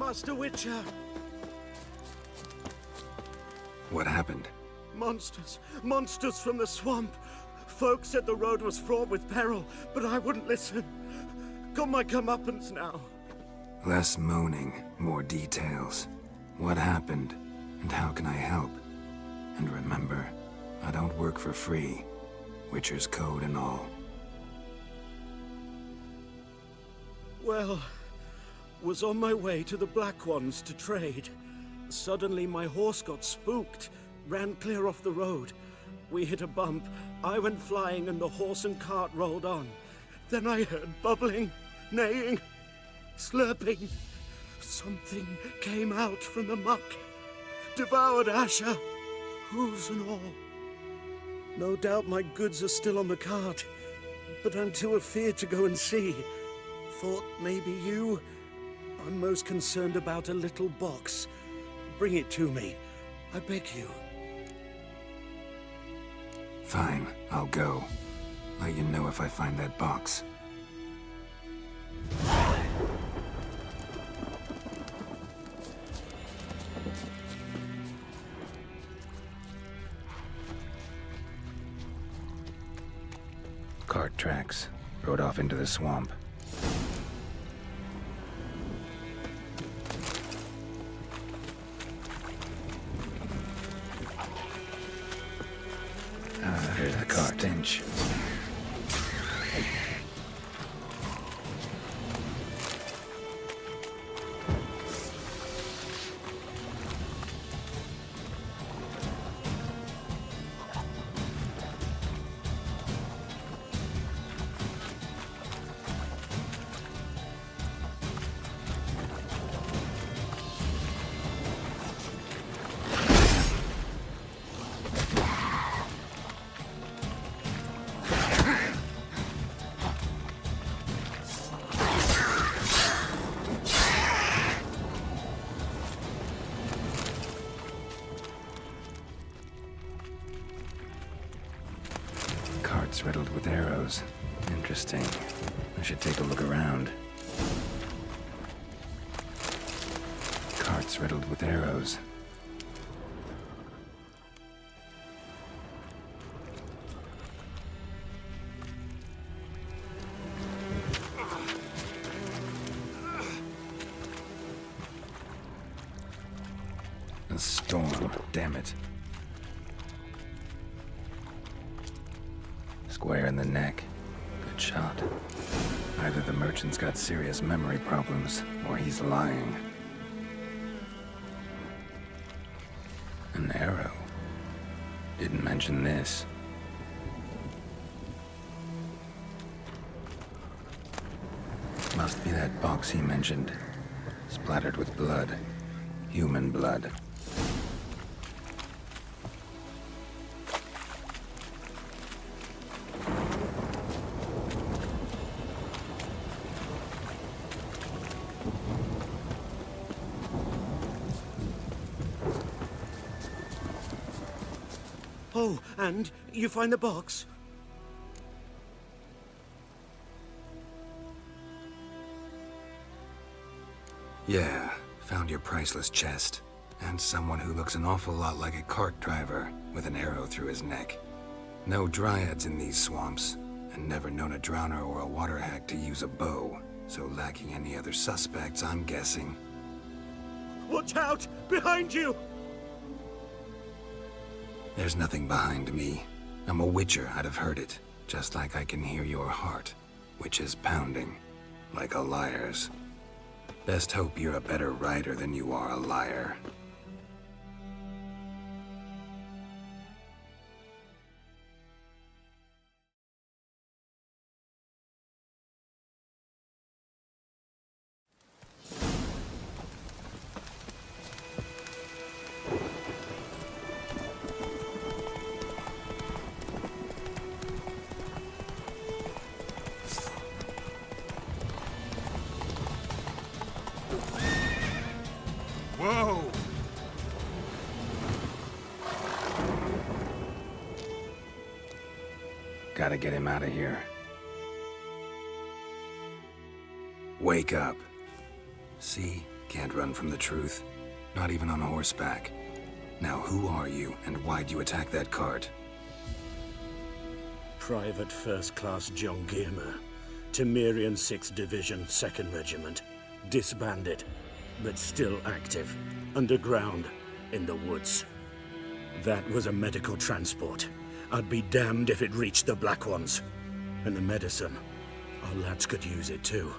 Master Witcher! What happened? Monsters. Monsters from the swamp. Folks said the road was fraught with peril, but I wouldn't listen. Got my comeuppance now. Less moaning, more details. What happened, and how can I help? And remember, I don't work for free. Witcher's code and all. Well, was on my way to the Black Ones to trade. Suddenly my horse got spooked, ran clear off the road. We hit a bump, I went flying and the horse and cart rolled on. Then I heard bubbling, neighing, slurping. Something came out from the muck, devoured Asher, hooves and all. No doubt my goods are still on the cart, but I'm too afeard to go and see. Thought maybe you. I'm most concerned about a little box. Bring it to me, I beg you. Fine, I'll go. Let you know if I find that box. Cart tracks. Rode off into the swamp. There's the cart inch. Cart's riddled with arrows. Interesting. I should take a look around. Cart's riddled with arrows. A storm, damn it. Square in the neck. Good shot. Either the merchant's got serious memory problems, or he's lying. An arrow. Didn't mention this. Must be that box he mentioned. Splattered with blood. Human blood. Oh, and you find the box? Yeah, found your priceless chest. And someone who looks an awful lot like a cart driver, with an arrow through his neck. No dryads in these swamps, and never known a drowner or a water hag to use a bow. So lacking any other suspects, I'm guessing. Watch out! Behind you! There's nothing behind me. I'm a witcher, I'd have heard it. Just like I can hear your heart, which is pounding, like a liar's. Best hope you're a better rider than you are a liar. Whoa! Gotta get him out of here. Wake up. See? Can't run from the truth. Not even on horseback. Now who are you, and why'd you attack that cart? Private First Class John Giermer, Temerian 6th Division, 2nd Regiment. Disbanded, but still active. Underground, in the woods. That was a medical transport. I'd be damned if it reached the Black Ones. And the medicine, our lads could use it too.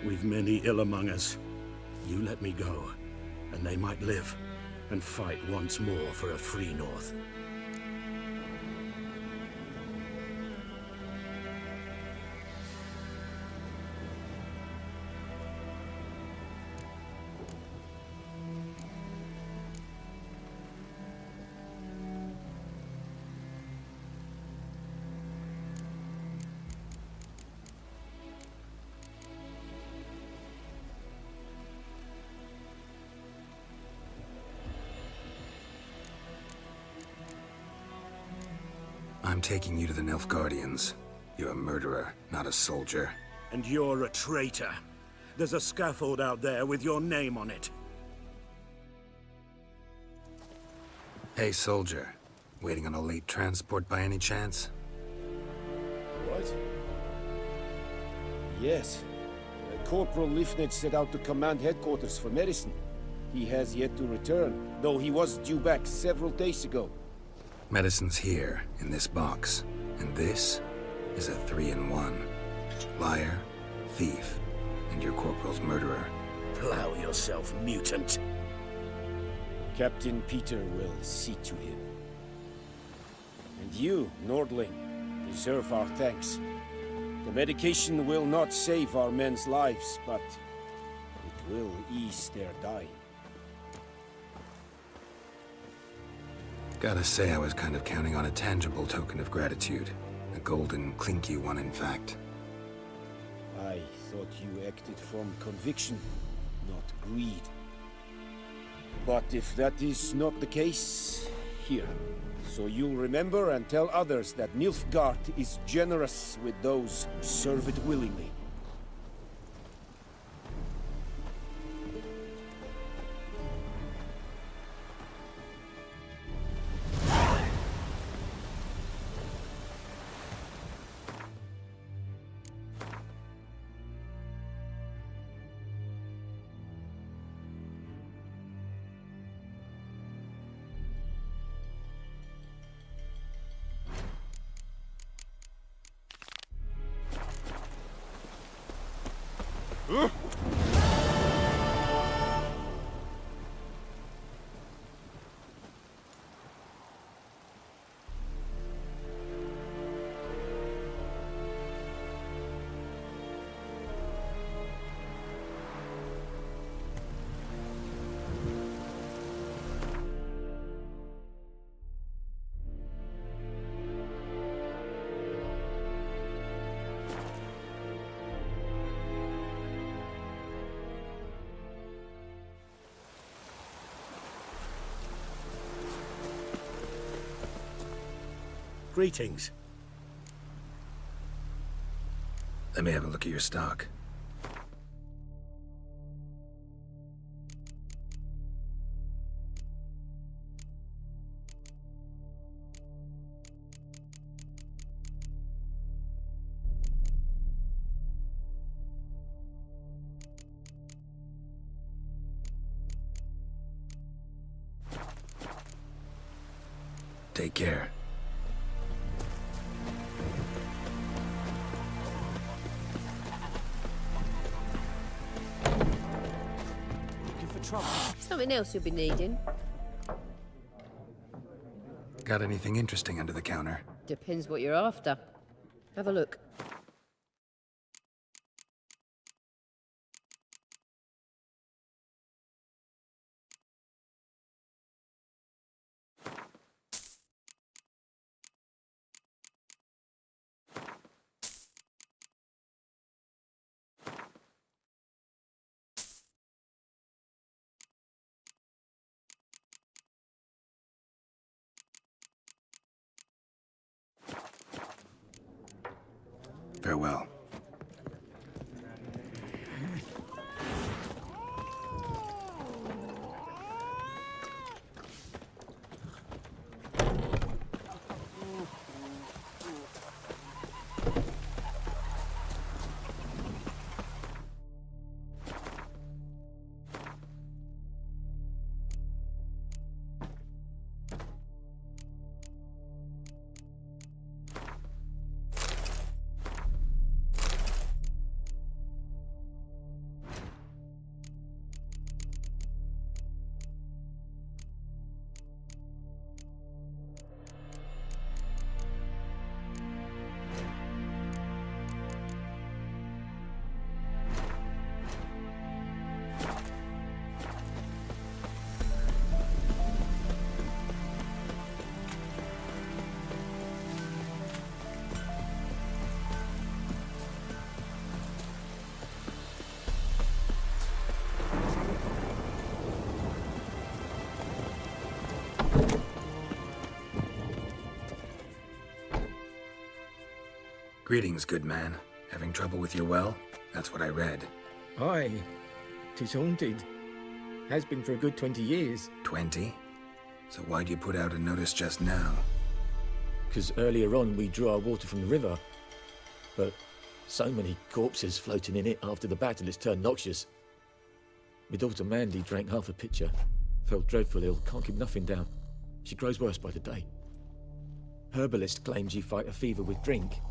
We've many ill among us. You let me go, and they might live, and fight once more for a free North. I'm taking you to the Nilfgaardians. You're a murderer, not a soldier. And you're a traitor. There's a scaffold out there with your name on it. Hey, soldier. Waiting on a late transport by any chance? What? Yes. Corporal Lifnitz set out to command headquarters for medicine. He has yet to return, though he was due back several days ago. Medicine's here, in this box. And this is a 3-in-1. Liar, thief, and your corporal's murderer. Plow yourself, mutant. Captain Peter will see to him. And you, Nordling, deserve our thanks. The medication will not save our men's lives, but it will ease their dying. Gotta say, I was kind of counting on a tangible token of gratitude. A golden, clinky one, in fact. I thought you acted from conviction, not greed. But if that is not the case, here. So you'll remember and tell others that Nilfgaard is generous with those who serve it willingly. Greetings. Let me have a look at your stock. Take care. Something else you'll be needing. Got anything interesting under the counter? Depends what you're after. Have a look. Farewell. Greetings, good man. Having trouble with your well? That's what I read. Aye, 'tis haunted. Has been for a good 20 years. 20? So why'd you put out a notice just now? 'Cause earlier on we drew our water from the river. But so many corpses floating in it after the battle it's turned noxious. My daughter Mandy drank half a pitcher. Felt dreadful ill, can't keep nothing down. She grows worse by the day. Herbalist claims you fight a fever with drink.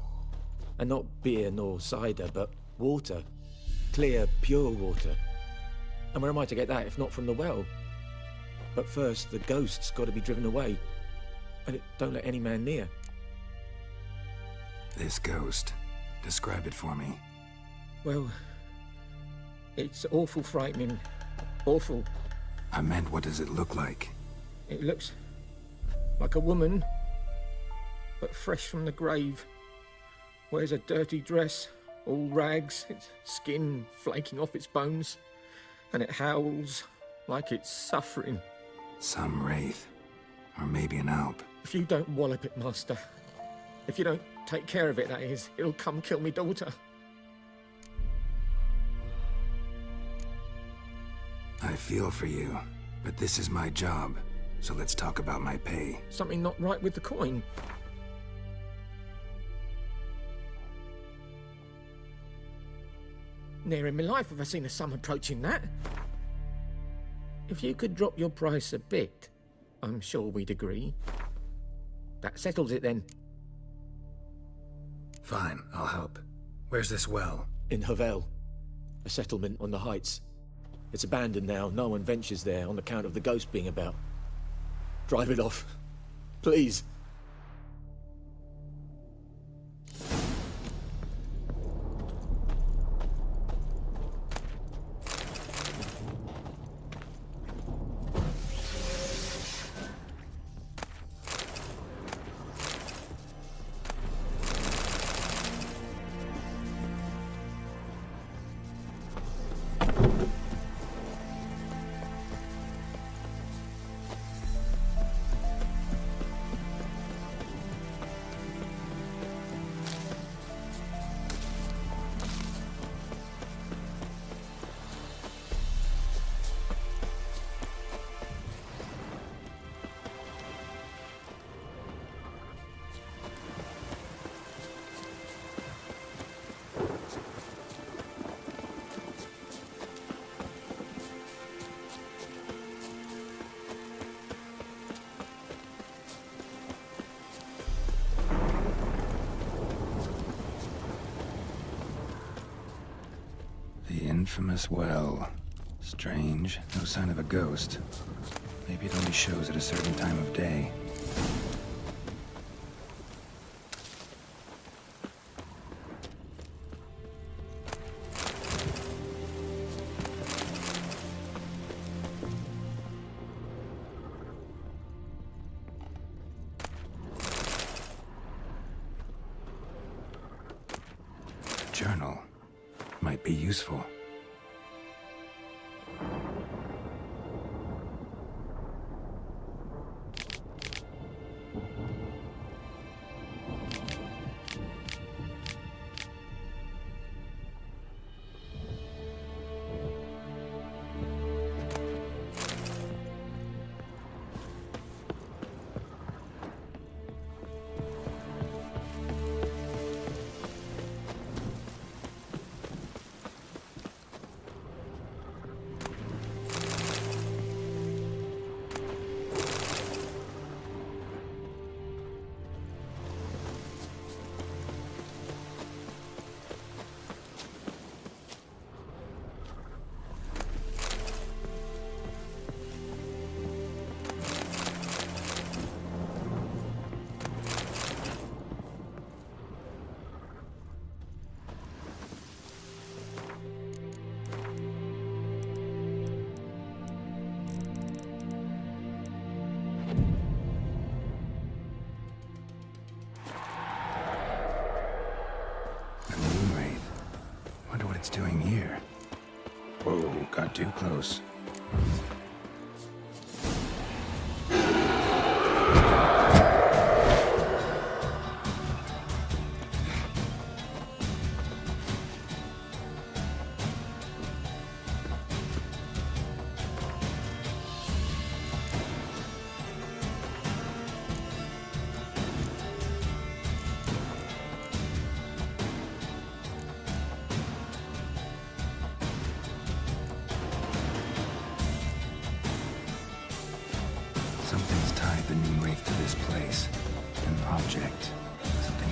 And not beer nor cider, but water. Clear, pure water. And where am I to get that if not from the well? But first, the ghost's got to be driven away. And it don't let any man near. This ghost. Describe it for me. Well, it's awful frightening. Awful. I meant, what does it look like? It looks like a woman, but fresh from the grave. Wears a dirty dress, all rags, its skin flaking off its bones, and it howls like it's suffering. Some wraith. Or maybe an alp. If you don't wallop it, Master, if you don't take care of it, that is, it'll come kill me daughter. I feel for you, but this is my job, so let's talk about my pay. Something not right with the coin. Ne'er in my life have I seen a sum approaching that. If you could drop your price a bit, I'm sure we'd agree. That settles it then. Fine, I'll help. Where's this well? In Havel, a settlement on the heights. It's abandoned now, no one ventures there on account of the ghost being about. Drive it off, please. The infamous well. Strange, no sign of a ghost. Maybe it only shows at a certain time of day. Journal. Might be useful. Doing here? Whoa, got too close.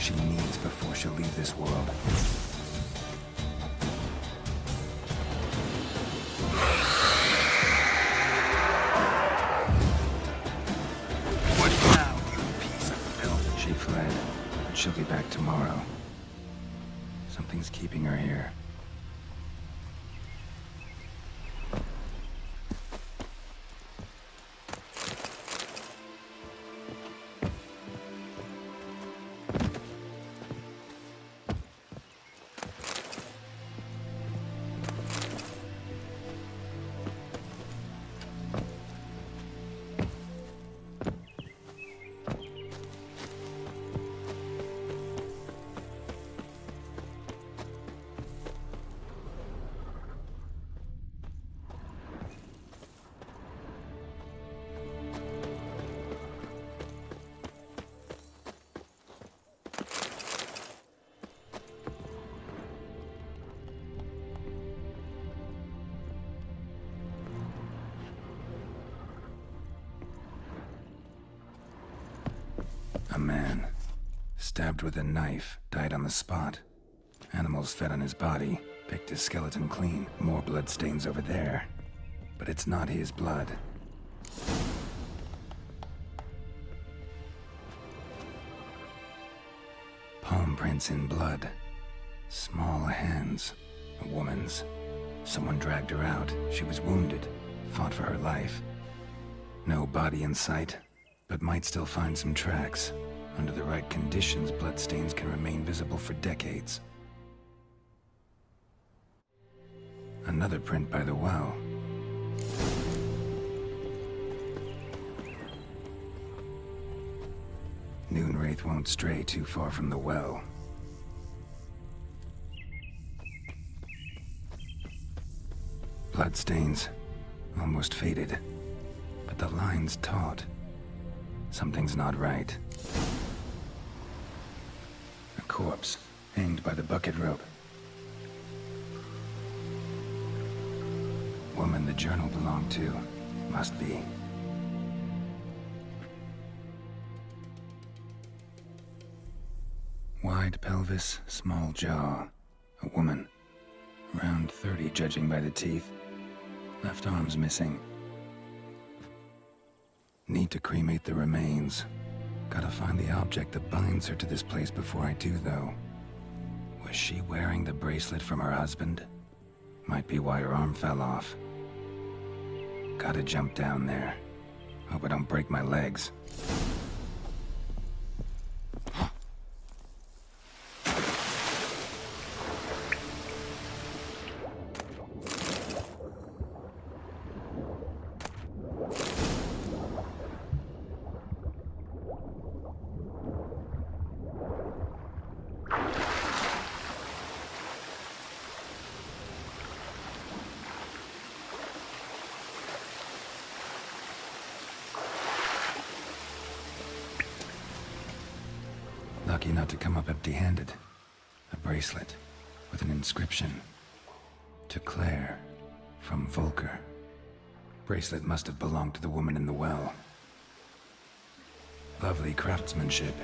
she needs before she'll leave this world. What now, you piece of filth? She fled, but she'll be back tomorrow. Something's keeping her here. A man, stabbed with a knife, died on the spot. Animals fed on his body, picked his skeleton clean. More blood stains over there. But it's not his blood. Palm prints in blood. Small hands. A woman's. Someone dragged her out. She was wounded. Fought for her life. No body in sight, but might still find some tracks. Under the right conditions, bloodstains can remain visible for decades. Another print by the well. Noonwraith won't stray too far from the well. Bloodstains, almost faded, but the line's taut. Something's not right. A corpse, hanged by the bucket rope. Woman the journal belonged to. Must be. Wide pelvis, small jaw. A woman. Around 30, judging by the teeth. Left arm's missing. Need to cremate the remains. Gotta find the object that binds her to this place before I do, though. Was she wearing the bracelet from her husband? Might be why her arm fell off. Gotta jump down there. Hope I don't break my legs. Lucky not to come up empty-handed. A bracelet with an inscription. To Claire, from Volker. Bracelet must have belonged to the woman in the well. Lovely craftsmanship,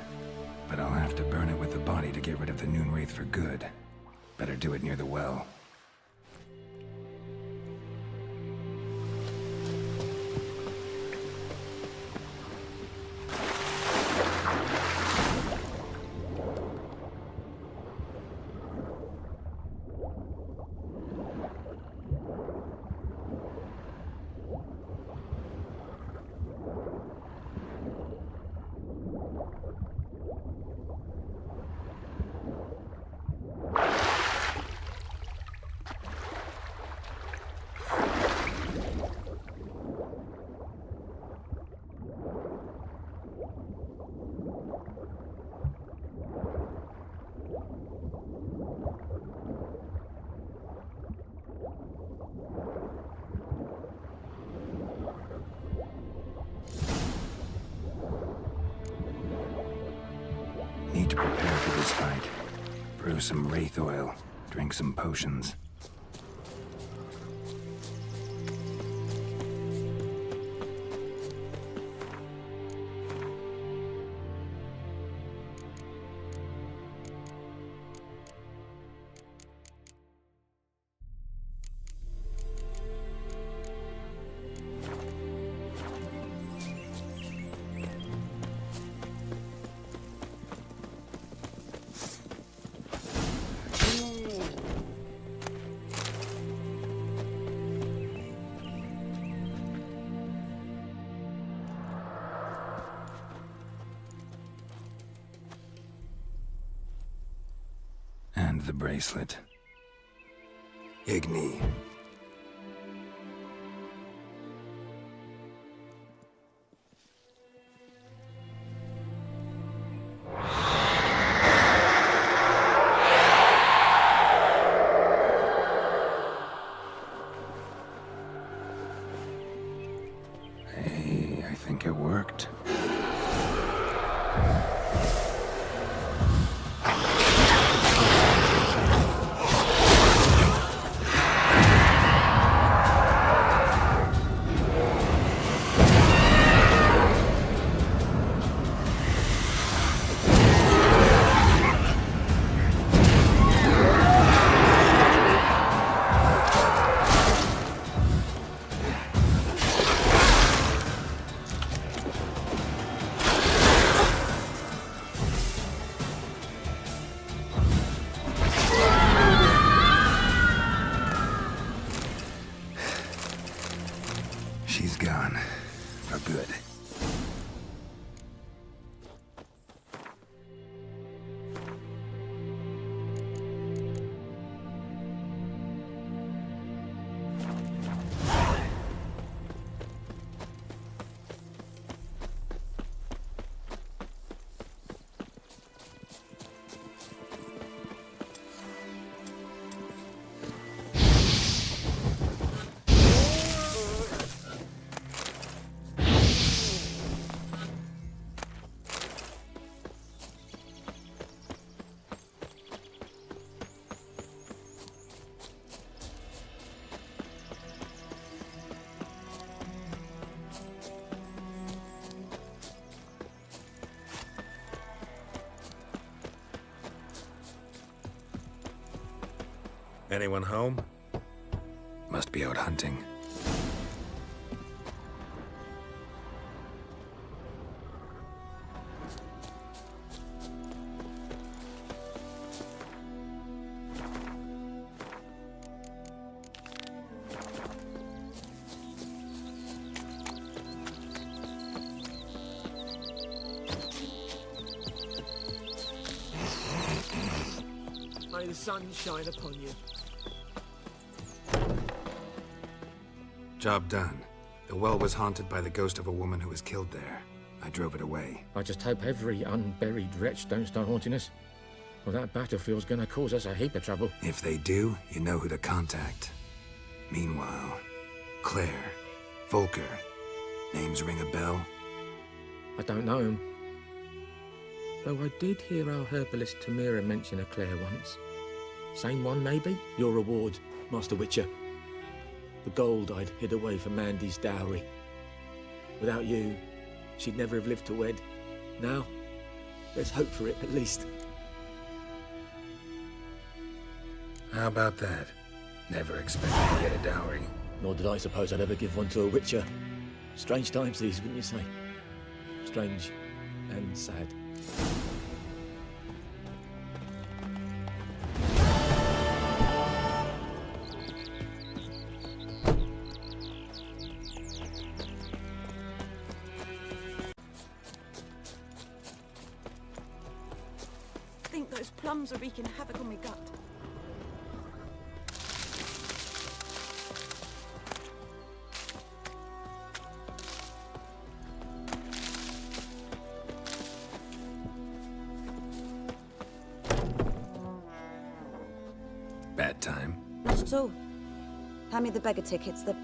but I'll have to burn it with the body to get rid of the Noonwraith for good. Better do it near the well. Need to prepare for this fight. Brew some wraith oil, drink some potions. And the bracelet. Igni. Hey, I think it worked. She's gone. For good. Anyone home? Must be out hunting. May the sun shine upon you. Job done. The well was haunted by the ghost of a woman who was killed there. I drove it away. I just hope every unburied wretch don't start haunting us. Well, that battlefield's gonna cause us a heap of trouble. If they do, you know who to contact. Meanwhile, Claire, Volker. Names ring a bell? I don't know him. Though I did hear our herbalist Tamira mention a Claire once. Same one, maybe? Your reward, Master Witcher. The gold I'd hid away for Mandy's dowry. Without you, she'd never have lived to wed. Now, there's hope for it, at least. How about that? Never expected to get a dowry. Nor did I suppose I'd ever give one to a Witcher. Strange times these, wouldn't you say? Strange and sad. I think those plums are wreaking havoc on my gut. Bad time. Not at all. Hand me the beggar tickets, the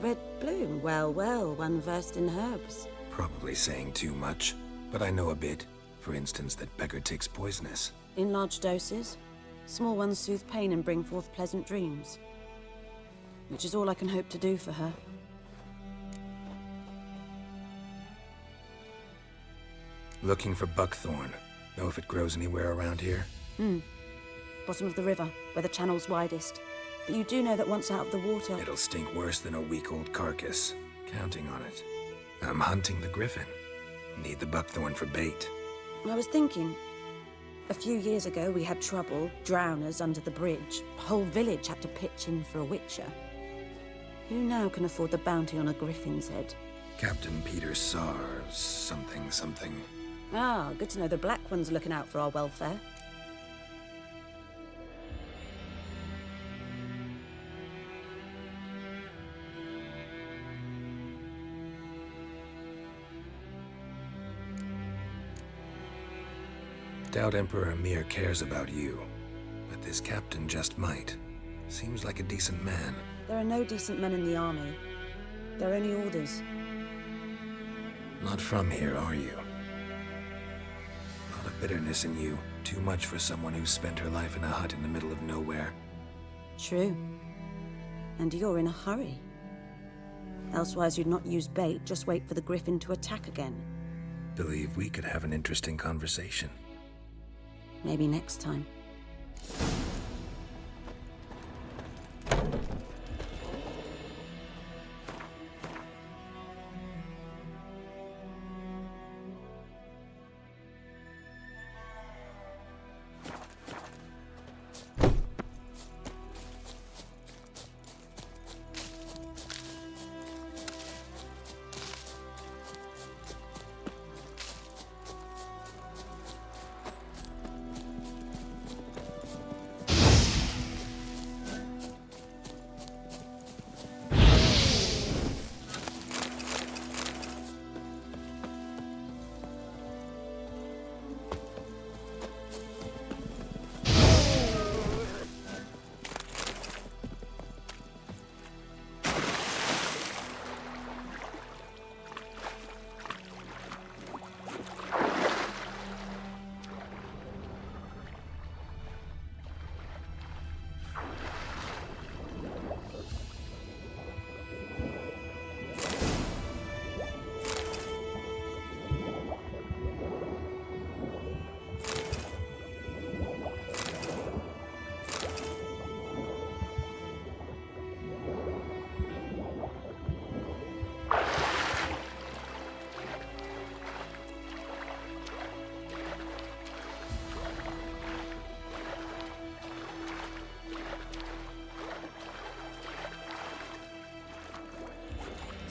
red bloom. Well, well, one versed in herbs. Probably saying too much, but I know a bit. For instance, that beggar tick's poisonous. In large doses. Small ones soothe pain and bring forth pleasant dreams. Which is all I can hope to do for her. Looking for buckthorn. Know if it grows anywhere around here? Bottom of the river, where the channel's widest. But you do know that once out of the water... It'll stink worse than a week-old carcass. Counting on it. I'm hunting the griffin. Need the buckthorn for bait. I was thinking... A few years ago, we had trouble, drowners under the bridge. The whole village had to pitch in for a witcher. Who now can afford the bounty on a griffin's head? Captain Peter Sars, something. Ah, good to know the Black One's looking out for our welfare. Doubt Emperor Amir cares about you, but this captain just might. Seems like a decent man. There are no decent men in the army. They're only orders. Not from here, are you? A lot of bitterness in you. Too much for someone who's spent her life in a hut in the middle of nowhere. True. And you're in a hurry. Elsewise you'd not use bait, just wait for the griffin to attack again. Believe we could have an interesting conversation. Maybe next time.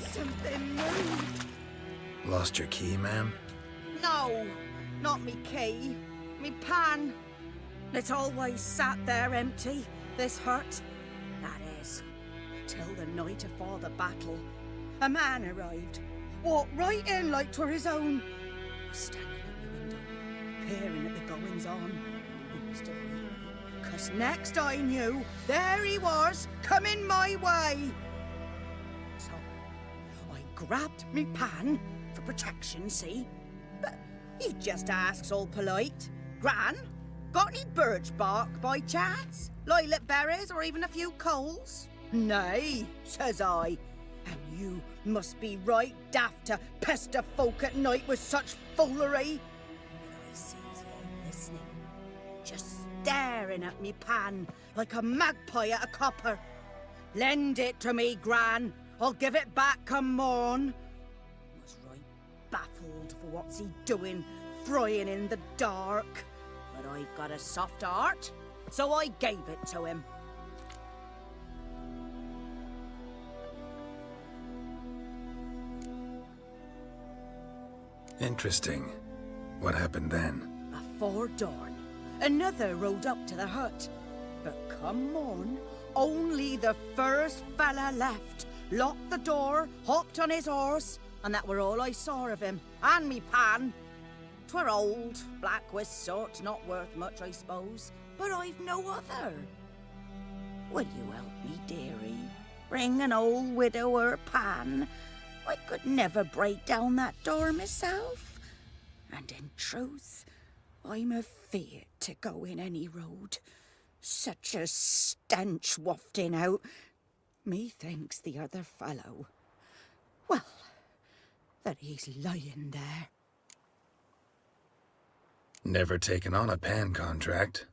Something moved. Lost your key, ma'am? No, not me key. Me pan. It always sat there empty, this hut. That is, till the night afore the battle. A man arrived, walked right in like 'twere his own. Standing at the window, peering at the goings-on. He must have heard me, 'cause next I knew, there he was, coming my way. So, I grabbed me pan, for protection, see? But he just asks all polite, Gran, got any birch bark by chance? Lilac berries or even a few coals? Nay, says I. And you must be right daft to pester folk at night with such foolery. And I sees him listening, just staring at me pan like a magpie at a copper. Lend it to me, Gran. I'll give it back come morn. Was right baffled for what's he doing, frying in the dark. But I've got a soft heart, so I gave it to him. Interesting. What happened then? Before dawn, another rode up to the hut. But come morn, only the first fella left. Locked the door, hopped on his horse, and that were all I saw of him. And me pan. 'Twere old, black with soot, not worth much, I suppose. But I've no other. Will you help me, dearie? Bring an old widower pan. I could never break down that door myself. And in truth, I'm afeard to go in any road. Such a stench wafting out. Methinks the other fellow, well, that he's lying there. Never taken on a pan contract.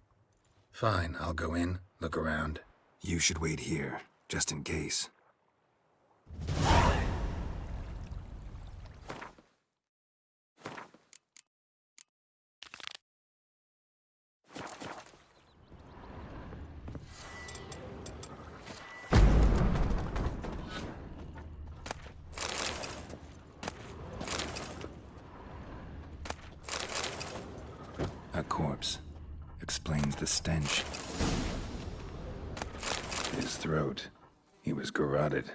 Fine, I'll go in, look around. You should wait here, just in case. A corpse. Explains the stench. His throat. He was garroted.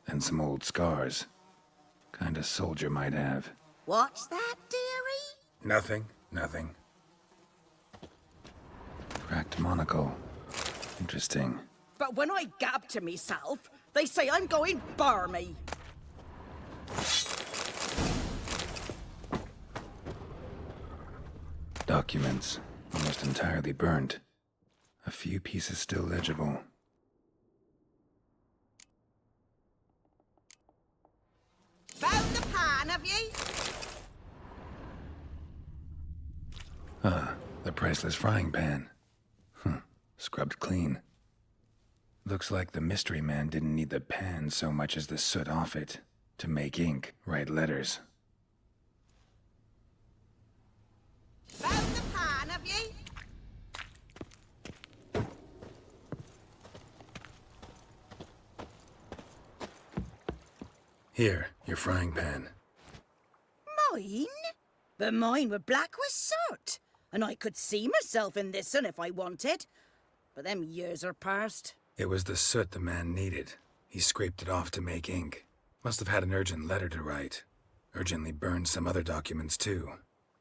And some old scars. Kind of soldier might have. What's that, dearie? Nothing. Cracked monocle. Interesting. But when I gab to myself, they say I'm going barmy. Documents. Almost entirely burnt. A few pieces still legible. Found the pan, have ye? Ah, the priceless frying pan. Scrubbed clean. Looks like the mystery man didn't need the pan so much as the soot off it to make ink, write letters. Found the pan, have ye? Here, your frying pan. Mine? But mine were black with soot. And I could see myself in this one if I wanted. But them years are past. It was the soot the man needed. He scraped it off to make ink. Must have had an urgent letter to write. Urgently burned some other documents too.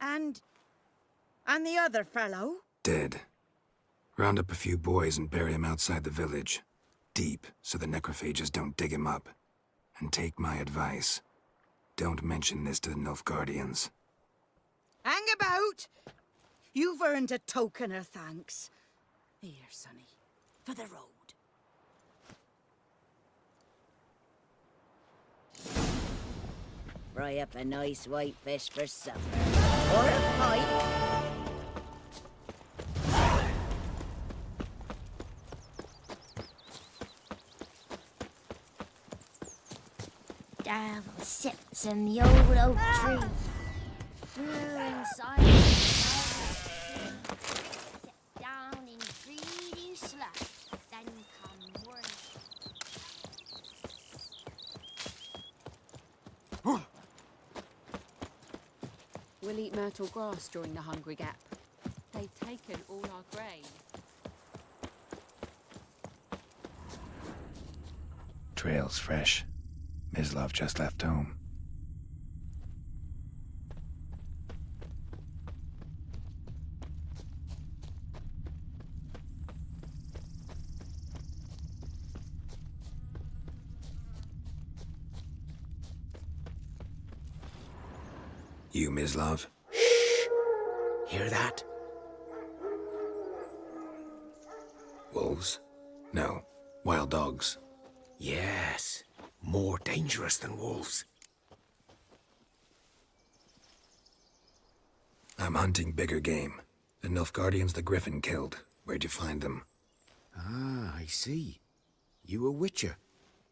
And the other fellow? Dead. Round up a few boys and bury him outside the village. Deep, so the necrophages don't dig him up. And take my advice. Don't mention this to the Nilfgaardians. Hang about! You've earned a token of thanks. Here, sonny, for the road. Fry up a nice white fish for supper. Or a pie. Devil sits in the old oak tree. Through inside the sit down in greedy slush. Then come morning. We'll eat myrtle grass during the hungry gap. They've taken all our grain. Trail's fresh. Mislav just left home. You, Mislav? Hear that? Wolves? No. Wild dogs. Yes. More dangerous than wolves. I'm hunting bigger game. The Nilfgaardians the Griffin killed. Where'd you find them? Ah, I see. You a witcher.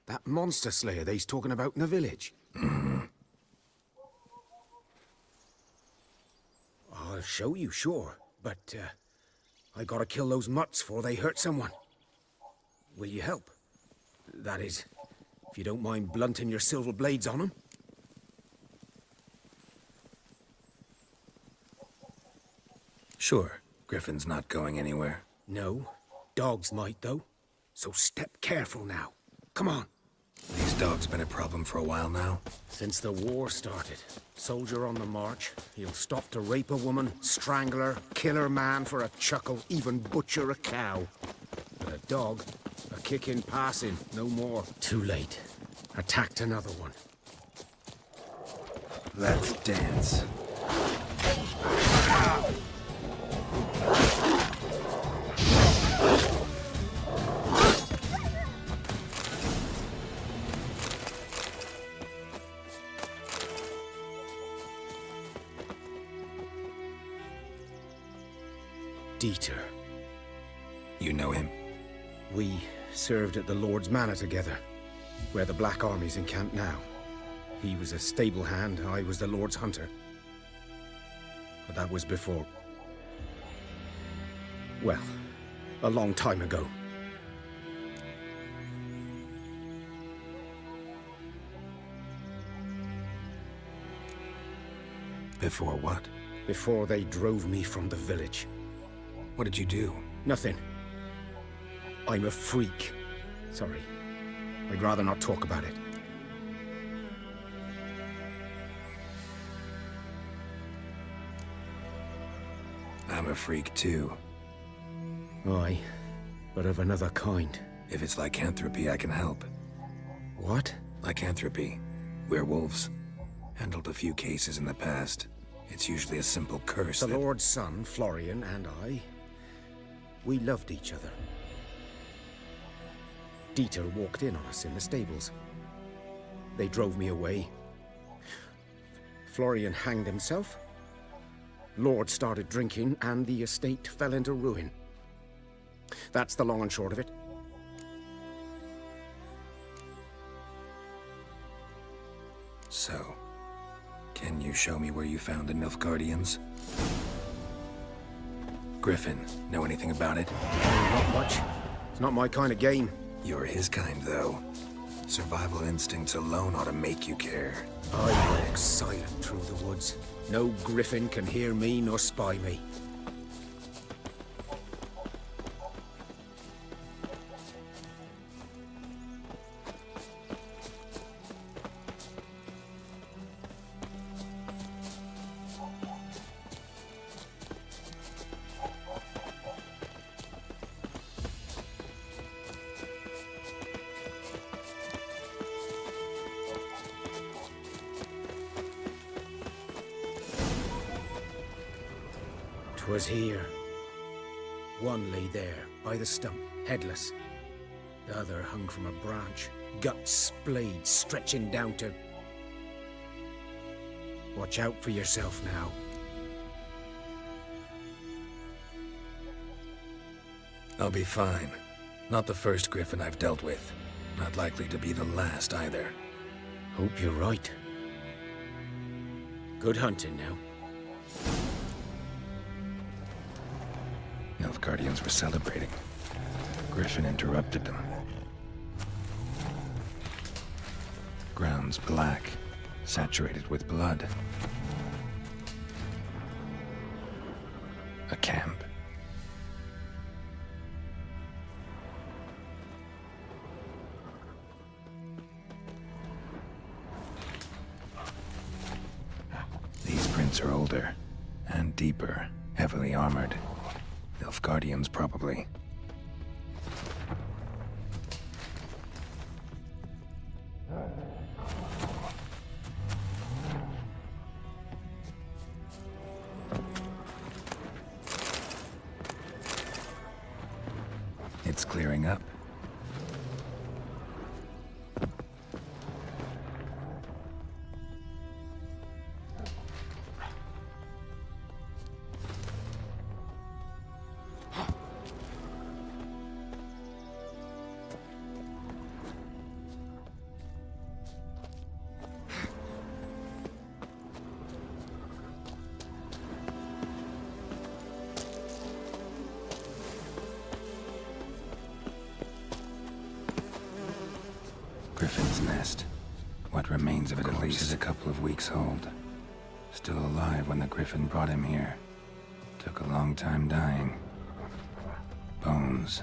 That monster slayer they's talking about in the village. I'll show you, sure. But, I gotta kill those mutts before they hurt someone. Will you help? That is, if you don't mind blunting your silver blades on them. Sure. Griffin's not going anywhere. No. Dogs might, though. So step careful now. Come on. These dogs been a problem for a while now. Since the war started. Soldier on the march. He'll stop to rape a woman, strangle her, kill her man for a chuckle, even butcher a cow. But a dog, a kick in passing, no more. Too late. Attacked another one. Let's dance. Dieter. You know him? We served at the Lord's Manor together, where the Black Army's encamped now. He was a stable hand, I was the Lord's hunter. But that was before... well, a long time ago. Before what? Before they drove me from the village. What did you do? Nothing. I'm a freak. Sorry. I'd rather not talk about it. I'm a freak too. Aye, but of another kind. If it's lycanthropy, I can help. What? Lycanthropy. Werewolves. Handled a few cases in the past. It's usually a simple curse The that... Lord's son, Florian, and I, we loved each other. Dieter walked in on us in the stables. They drove me away. Florian hanged himself. Lord started drinking, and the estate fell into ruin. That's the long and short of it. So, can you show me where you found the Nilfgaardians? Griffin, know anything about it? Not much. It's not my kind of game. You're his kind, though. Survival instincts alone ought to make you care. I walk silent through the woods. No griffin can hear me nor spy me. 'Twas here. One lay there, by the stump, headless. The other hung from a branch, guts splayed, stretching down to... Watch out for yourself now. I'll be fine. Not the first griffin I've dealt with. Not likely to be the last either. Hope you're right. Good hunting now. Nilfgaardians were celebrating. Griffin interrupted them. Ground's black, saturated with blood. A camp. These prints are older and deeper, heavily armored. Nilfgaardians, probably. It's clearing up. Griffin's nest. What remains of it at least is a couple of weeks old. Still alive when the griffin brought him here. Took a long time dying. Bones.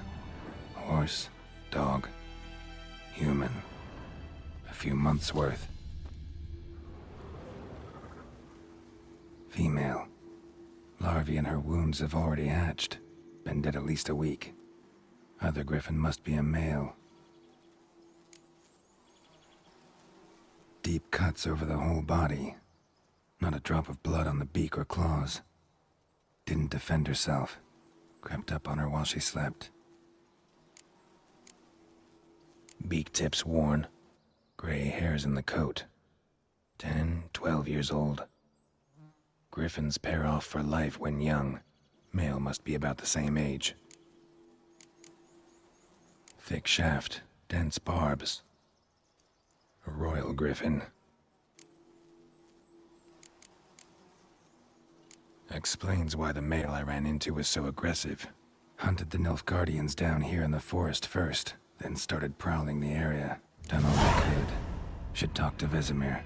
Horse. Dog. Human. A few months' worth. Female. Larvae in her wounds have already hatched. Been dead at least a week. Other griffin must be a male. Deep cuts over the whole body. Not a drop of blood on the beak or claws. Didn't defend herself. Crept up on her while she slept. Beak tips worn. Gray hairs in the coat. 10, 12 years old. Griffins pair off for life when young. Male must be about the same age. Thick shaft, dense barbs. A royal griffin. Explains why the male I ran into was so aggressive. Hunted the Nilfgaardians down here in the forest first, then started prowling the area. Done all I could. Should talk to Vesemir.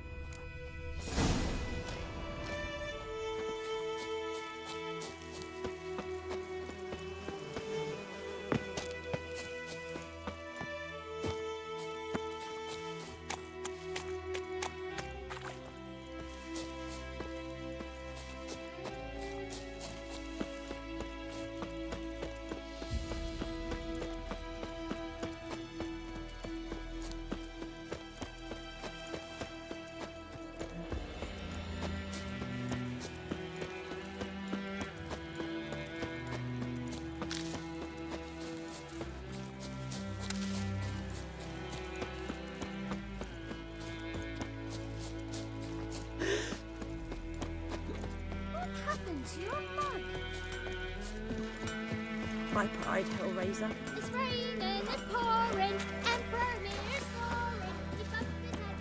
my pride, Hellraiser. It's raining, it's pouring, Emperor Mirror's soaring. He bumped his head.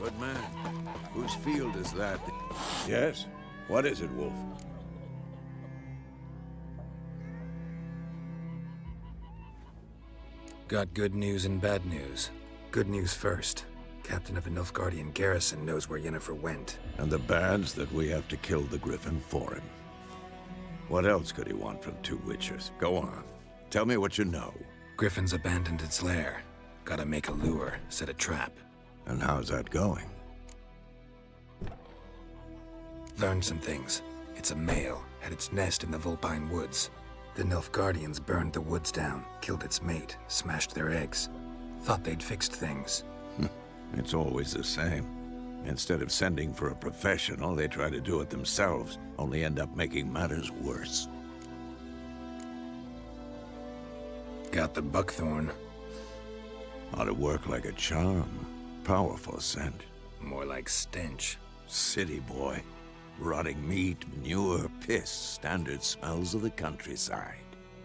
Good man. Whose field is that? Yes? What is it, Wolf? Got good news and bad news. Good news first. Captain of the Nilfgaardian garrison knows where Yennefer went. And the bad's that we have to kill the Griffin for him. What else could he want from two Witchers? Go on. Tell me what you know. Griffin's abandoned its lair. Gotta make a lure, set a trap. And how's that going? Learned some things. It's a male, had its nest in the Vulpine Woods. The Nilfgaardians burned the woods down, killed its mate, smashed their eggs. Thought they'd fixed things. It's always the same. Instead of sending for a professional, they try to do it themselves, only end up making matters worse. Got the buckthorn. Ought to work like a charm. Powerful scent. More like stench. City boy. Rotting meat, manure, piss, standard smells of the countryside.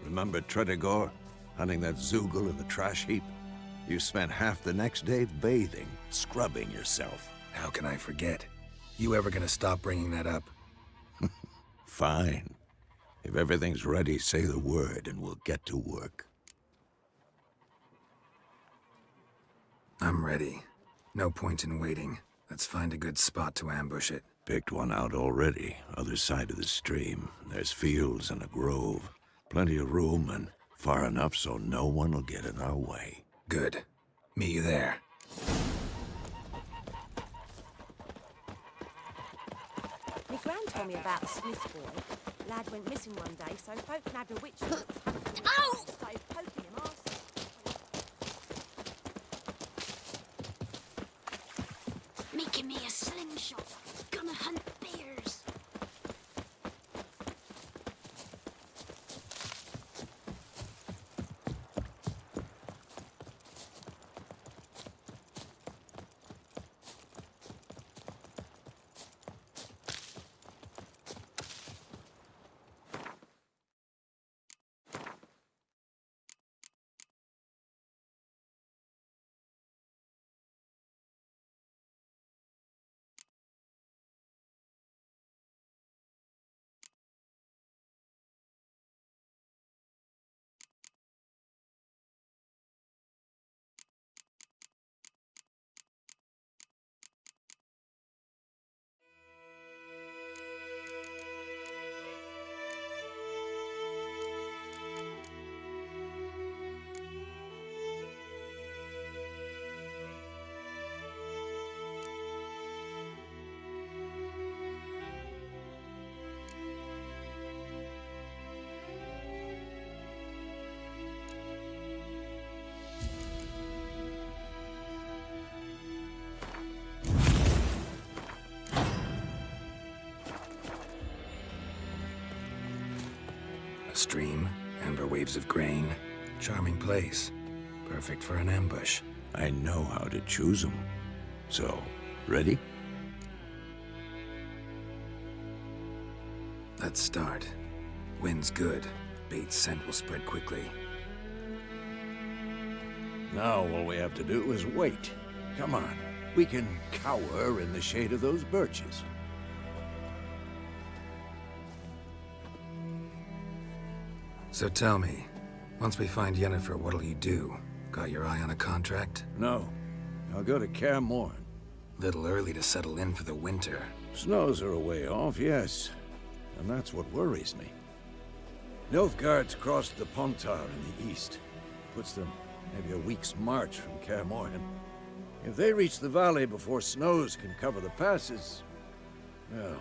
Remember Tretogor? Hunting that Zoogle in the trash heap? You spent half the next day bathing, scrubbing yourself. How can I forget? You ever gonna stop bringing that up? Fine. If everything's ready, say the word and we'll get to work. I'm ready. No point in waiting. Let's find a good spot to ambush it. Picked one out already, other side of the stream. There's fields and a grove. Plenty of room and far enough so no one will get in our way. Good. Meet you there. My gran told me about the Smith boy. Lad went missing one day, so folk nabbed a witch. Ow! Started poking him arse. Making me a slingshot. Gonna hunt bears. A stream, amber waves of grain. Charming place. Perfect for an ambush. I know how to choose them. So, ready? Let's start. Wind's good. Bait's scent will spread quickly. Now all we have to do is wait. Come on. We can cower in the shade of those birches. So tell me, once we find Yennefer, what'll you do? Got your eye on a contract? No. I'll go to Kaer Morhen. Little early to settle in for the winter. Snows are a way off, yes. And that's what worries me. Nilfgaard's crossed the Pontar in the east. Puts them maybe a week's march from Kaer Morhen. If they reach the valley before snows can cover the passes, well,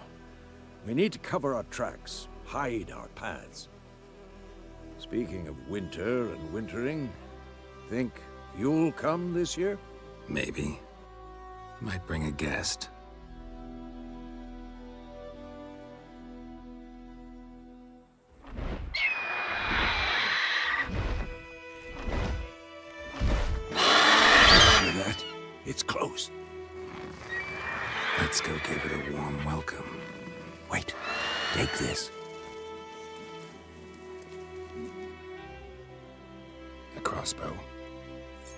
we need to cover our tracks, hide our paths. Speaking of winter and wintering, think you'll come this year? Maybe. Might bring a guest. Hear that? It's close. Let's go give it a warm welcome. Wait, take this. crossbow.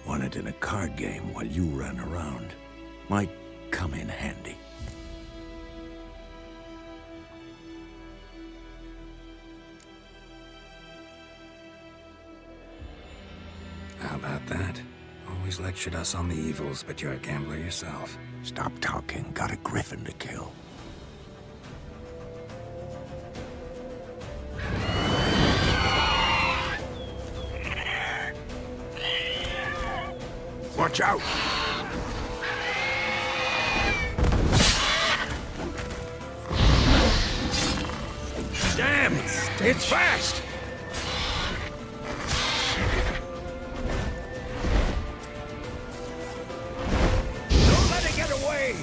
Won it in a card game while you ran around. Might come in handy. How about that? Always lectured us on the evils, but you're a gambler yourself. Stop talking. Got a griffin to kill. Watch out! Damn! It's fast! Don't let it get away!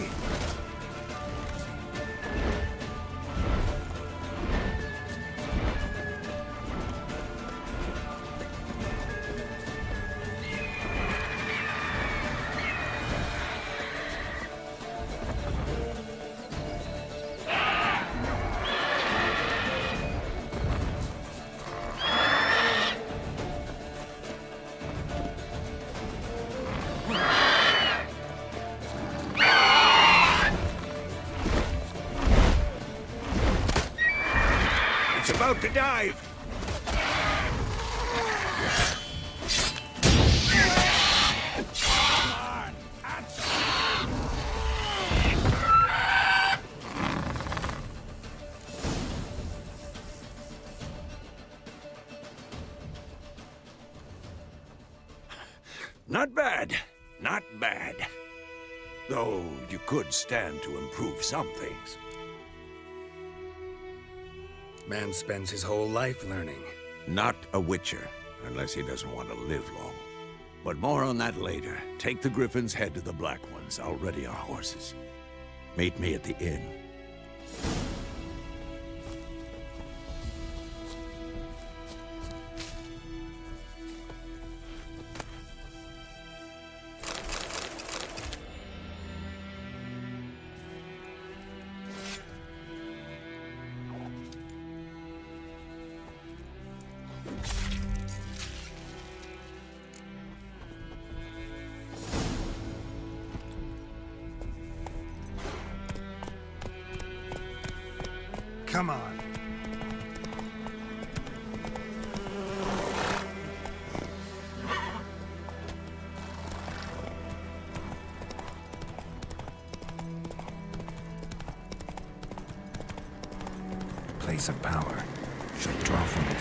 About to dive! Not bad. Not bad. Though you could stand to improve some things. Man spends his whole life learning. Not a witcher, unless he doesn't want to live long. But more on that later. Take the Griffin's head to the Black Ones. I'll ready our horses. Meet me at the inn. Come on. Place of power. Should draw from it.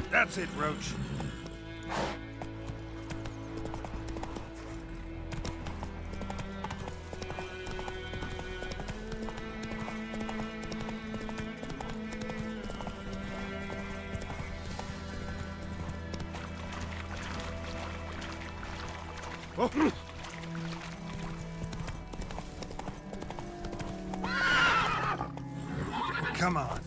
That's it, Roach. Oh. Come on.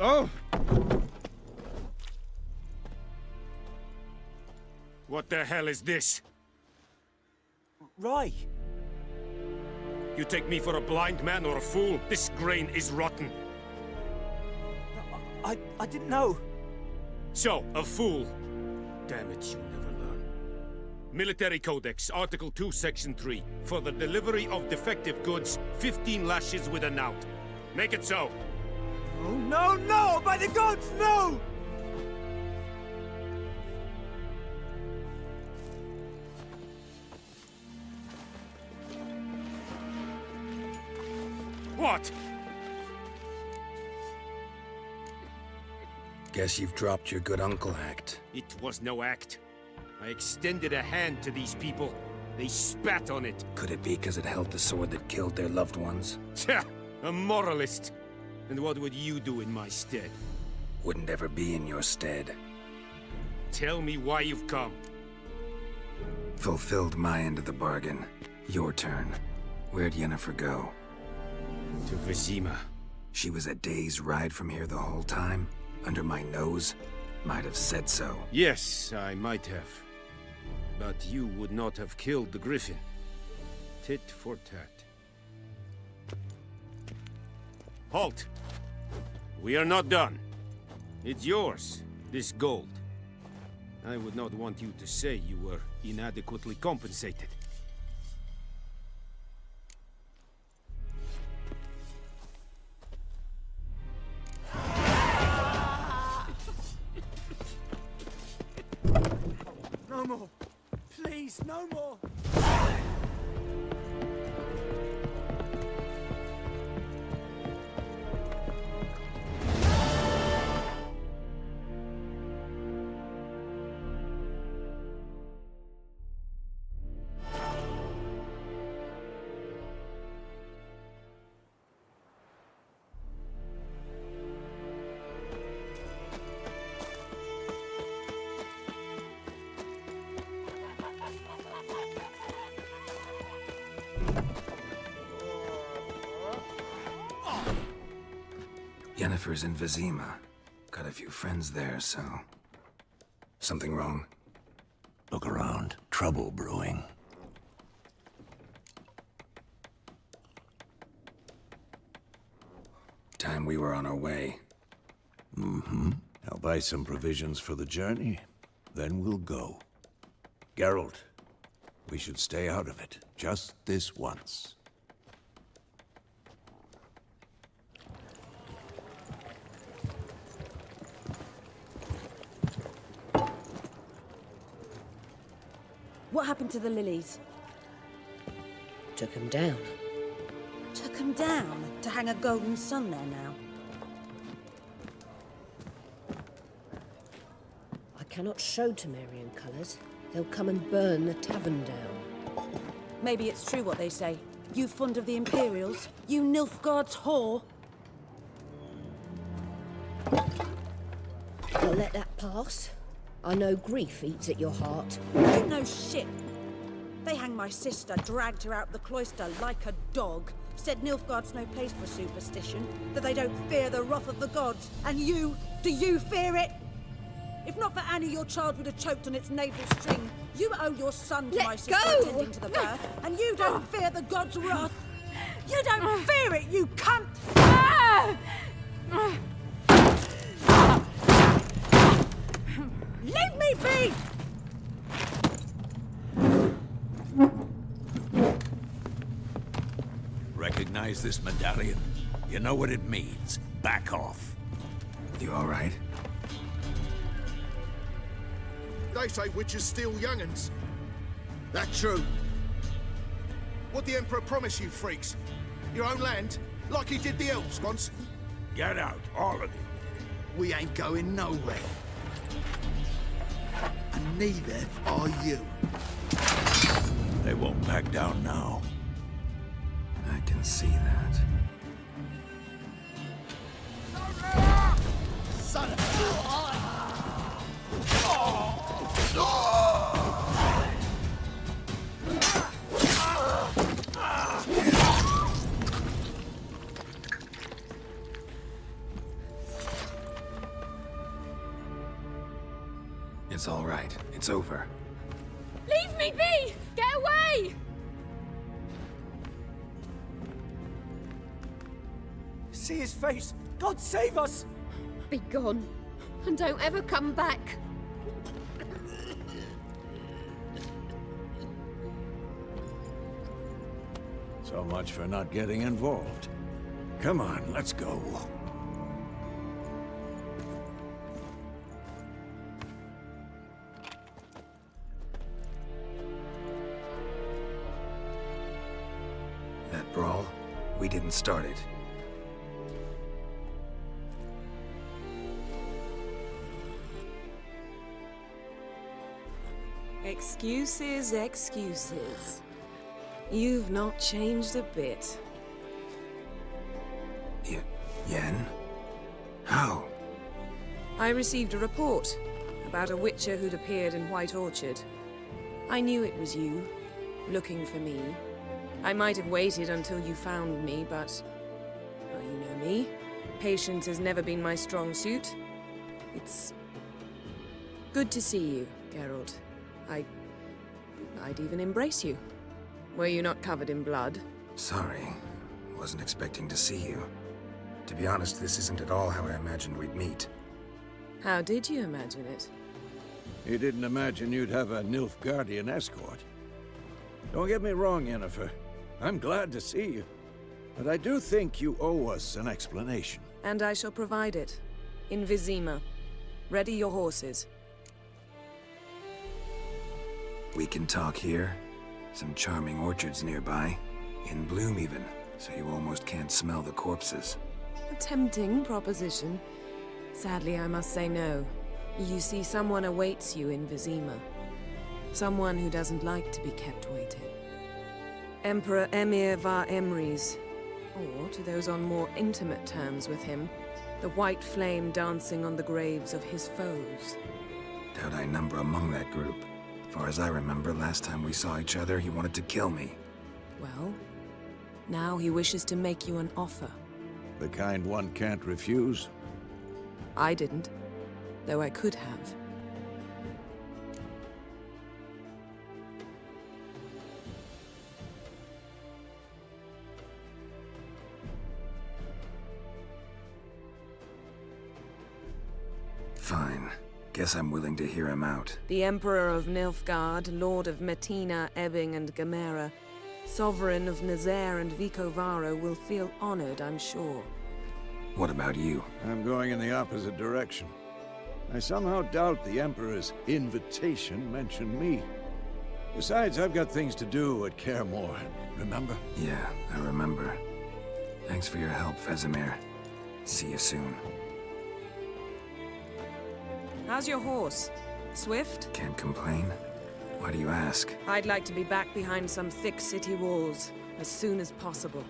Oh! What the hell is this? Rye. You take me for a blind man or a fool? This grain is rotten. I didn't know. So, a fool. Damn it, you never learn. Military Codex, Article 2, Section 3. For the delivery of defective goods, 15 lashes with a knout. Make it so. Oh, no, no! By the gods, no! What? Guess you've dropped your good uncle act. It was no act. I extended a hand to these people. They spat on it. Could it be because it held the sword that killed their loved ones? Tja, a moralist. And what would you do in my stead? Wouldn't ever be in your stead. Tell me why you've come. Fulfilled my end of the bargain. Your turn. Where'd Yennefer go? To Vizima. She was a day's ride from here the whole time? Under my nose? Might have said so. Yes, I might have. But you would not have killed the griffin. Tit for tat. Halt! We are not done. It's yours, this gold. I would not want you to say you were inadequately compensated. No more. Please, no more. Yennefer's in Vizima. Got a few friends there, so... Something wrong? Look around. Trouble brewing. Time we were on our way. Mm-hmm. I'll buy some provisions for the journey, then we'll go. Geralt, we should stay out of it, just this once. What happened to the lilies? Took them down. Took them down? To hang a golden sun there now? I cannot show Temerian colours. They'll come and burn the tavern down. Maybe it's true what they say. You fond of the Imperials? You Nilfgaard's whore? I'll let that pass. I know grief eats at your heart. You know shit. They hanged my sister, dragged her out the cloister like a dog. Said Nilfgaard's no place for superstition, that they don't fear the wrath of the gods. And you, do you fear it? If not for Annie, your child would have choked on its navel string. You owe your son to my sister attending to the birth, and you don't fear the gods' wrath. You don't fear it, you cunt! Leave me be! Recognize this medallion? You know what it means. Back off. You all right? They say witches steal young'uns. That true? What'd the Emperor promise you, freaks? Your own land? Like he did the elves once? Get out, all of you. We ain't going nowhere. And neither are you. They won't back down now. I can see that. Son of It's all right. It's over. Leave me be! Get away! see his face. God save us! Be gone, and don't ever come back. So much for not getting involved. Come on, let's go. That brawl, we didn't start it. Excuses, excuses. You've not changed a bit. Yen? How? I received a report about a witcher who'd appeared in White Orchard. I knew it was you, looking for me. I might have waited until you found me, but... well, you know me. Patience has never been my strong suit. It's... good to see you, Geralt. I'd even embrace you. Were you not covered in blood? Sorry. Wasn't expecting to see you. To be honest, this isn't at all how I imagined we'd meet. How did you imagine it? You didn't imagine you'd have a Nilfgaardian escort. Don't get me wrong, Yennefer. I'm glad to see you. But I do think you owe us an explanation. And I shall provide it. In Vizima. Ready your horses. We can talk here. Some charming orchards nearby. In bloom even, so you almost can't smell the corpses. A tempting proposition. Sadly, I must say no. You see, someone awaits you in Vizima. Someone who doesn't like to be kept waiting. Emperor Emir var Emrys. Or, to those on more intimate terms with him, the white flame dancing on the graves of his foes. Doubt I number among that group. Far as I remember, last time we saw each other, he wanted to kill me. Well, now he wishes to make you an offer. The kind one can't refuse? I didn't, though I could have. Fine. Guess I'm willing to hear him out. The Emperor of Nilfgaard, Lord of Metina, Ebbing, and Gamera, Sovereign of Nazaire and Vicovaro will feel honored, I'm sure. What about you? I'm going in the opposite direction. I somehow doubt the Emperor's invitation mentioned me. Besides, I've got things to do at Kaer Morhen, remember? Yeah, I remember. Thanks for your help, Vesemir. See you soon. How's your horse? Swift? Can't complain. Why do you ask? I'd like to be back behind some thick city walls as soon as possible.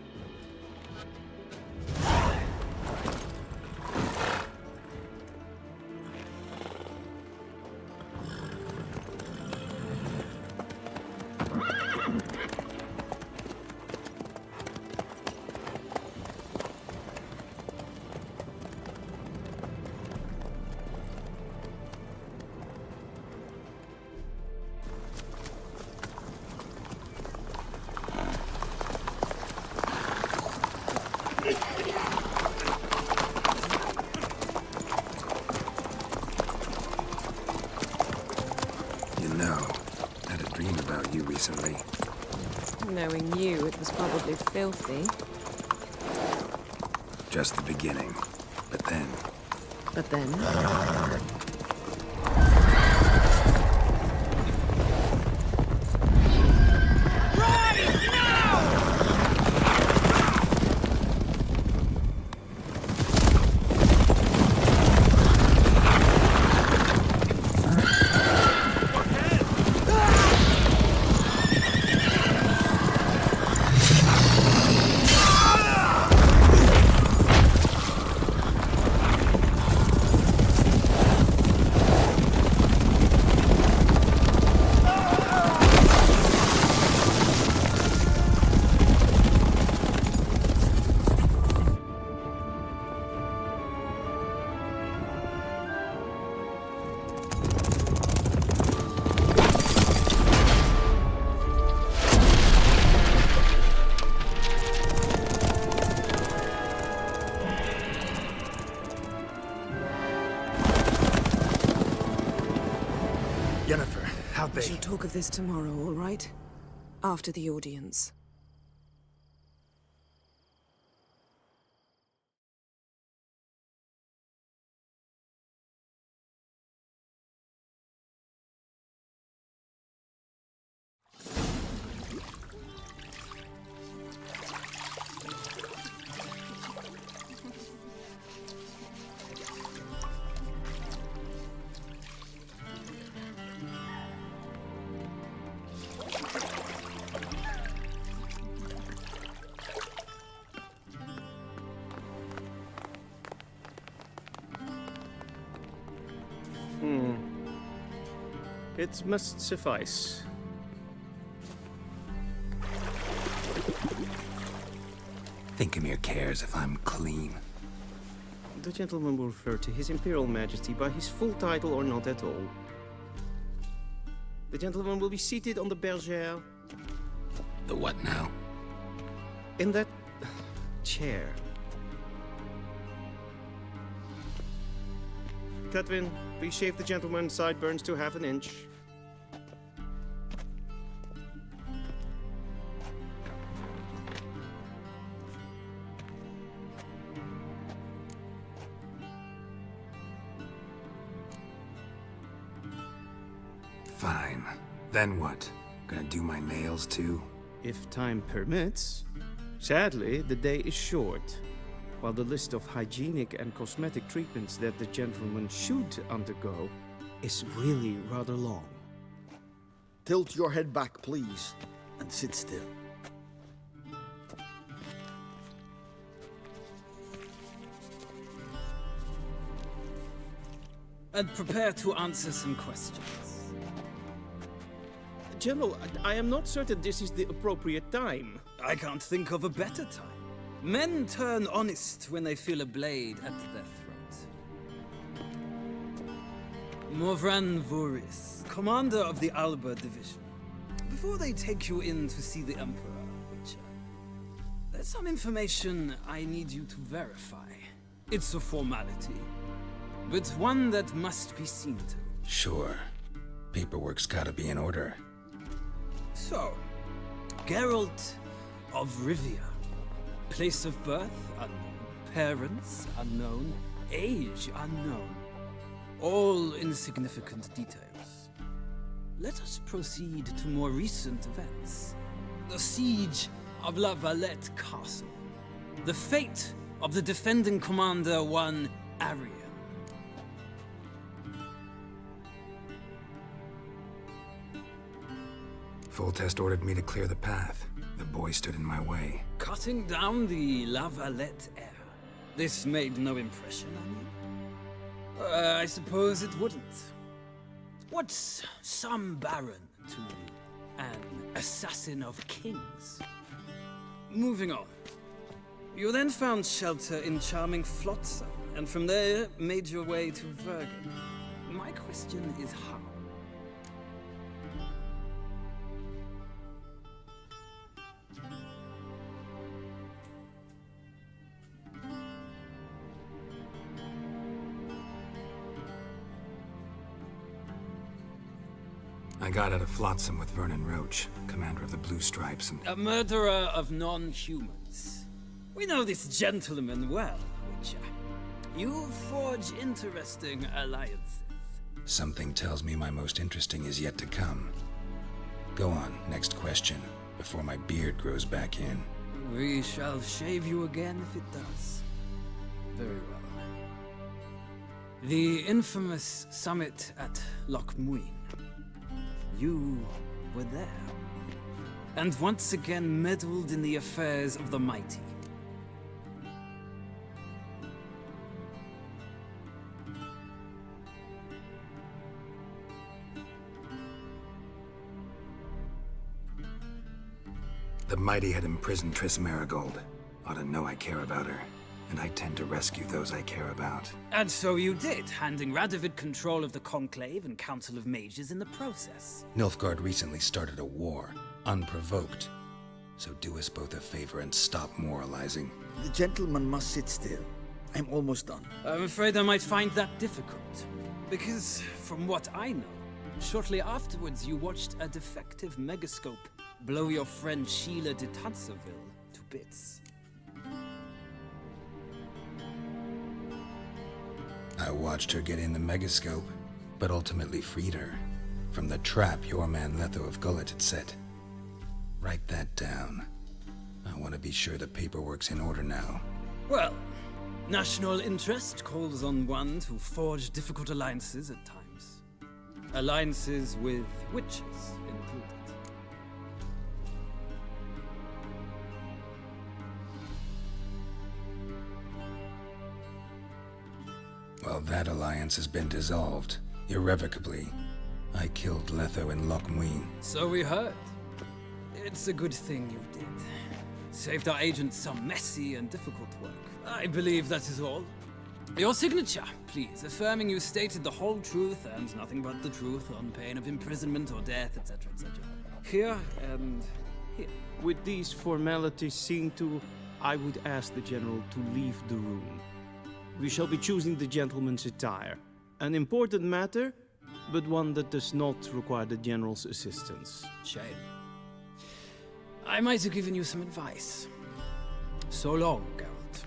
Recently. Knowing you, it was probably filthy. Just the beginning. But then... But then? Yennefer, how We they... shall talk of this tomorrow, all right? After the audience. It must suffice. Thinkamere cares if I'm clean. The gentleman will refer to His Imperial Majesty by his full title or not at all. The gentleman will be seated on the bergère. The what now? In that chair. Catwin, please shave the gentleman's sideburns to half an inch. Fine. Then what? Gonna do my nails too? If time permits. Sadly, the day is short. While the list of hygienic and cosmetic treatments that the gentleman should undergo is really rather long. Tilt your head back, please, and sit still. And prepare to answer some questions. General, I am not certain this is the appropriate time. I can't think of a better time. Men turn honest when they feel a blade at their throat. Morvran Voris, commander of the Alba Division. Before they take you in to see the Emperor, Witcher, there's some information I need you to verify. It's a formality, but one that must be seen to. Sure. Paperwork's gotta be in order. So, Geralt of Rivia. Place of birth unknown. Parents unknown. Age unknown. All insignificant details. Let us proceed to more recent events. The siege of La Valette Castle. The fate of the defending commander, one Arian. Foltest ordered me to clear the path. The boy stood in my way. Cutting down the La Valette heir. This made no impression on you? I suppose it wouldn't. What's some baron to an assassin of kings? Moving on. You then found shelter in charming Flotsam, and from there made your way to Vergen. My question is how? I got out of Flotsam with Vernon Roach, commander of the Blue Stripes, and... A murderer of non-humans. We know this gentleman well, Witcher. You forge interesting alliances. Something tells me my most interesting is yet to come. Go on, next question, before my beard grows back in. We shall shave you again if it does. Very well. The infamous summit at Loch Muin. You were there. And once again meddled in the affairs of the mighty. The mighty had imprisoned Triss Marigold. Ought to know I care about her, and I tend to rescue those I care about. And so you did, handing Radovid control of the Conclave and Council of Mages in the process. Nilfgaard recently started a war, unprovoked. So do us both a favor and stop moralizing. The gentleman must sit still. I'm almost done. I'm afraid I might find that difficult. Because, from what I know, Shortly afterwards, you watched a defective megascope blow your friend Sheila de Tanserville to bits. I watched her get in the megascope, but ultimately freed her from the trap your man Letho of Gullet had set. Write that down. I want to be sure the paperwork's in order now. Well, national interest calls on one to forge difficult alliances at times. Alliances with witches included. Well, that alliance has been dissolved, irrevocably. I killed Letho in Loch Muin. So we heard. It's a good thing you did. Saved our agents some messy and difficult work. I believe that is all. Your signature, please, affirming you stated the whole truth and nothing but the truth on pain of imprisonment or death, etc., etc. Here and here. With these formalities seen to, I would ask the General to leave the room. We shall be choosing the gentleman's attire. An important matter, but one that does not require the General's assistance. Shame. I might have given you some advice. So long, Geralt.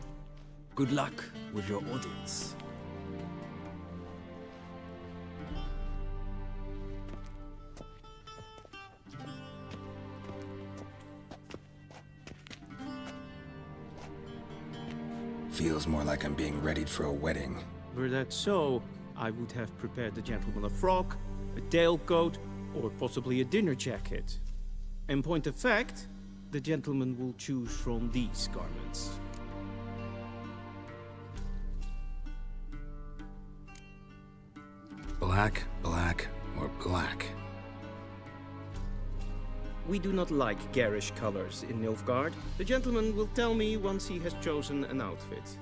Good luck with your audience. Feels more like I'm being readied for a wedding. Were that so, I would have prepared the gentleman a frock, a tailcoat, or possibly a dinner jacket. In point of fact, the gentleman will choose from these garments. Black, black, or black? We do not like garish colors in Nilfgaard. The gentleman will tell me once he has chosen an outfit.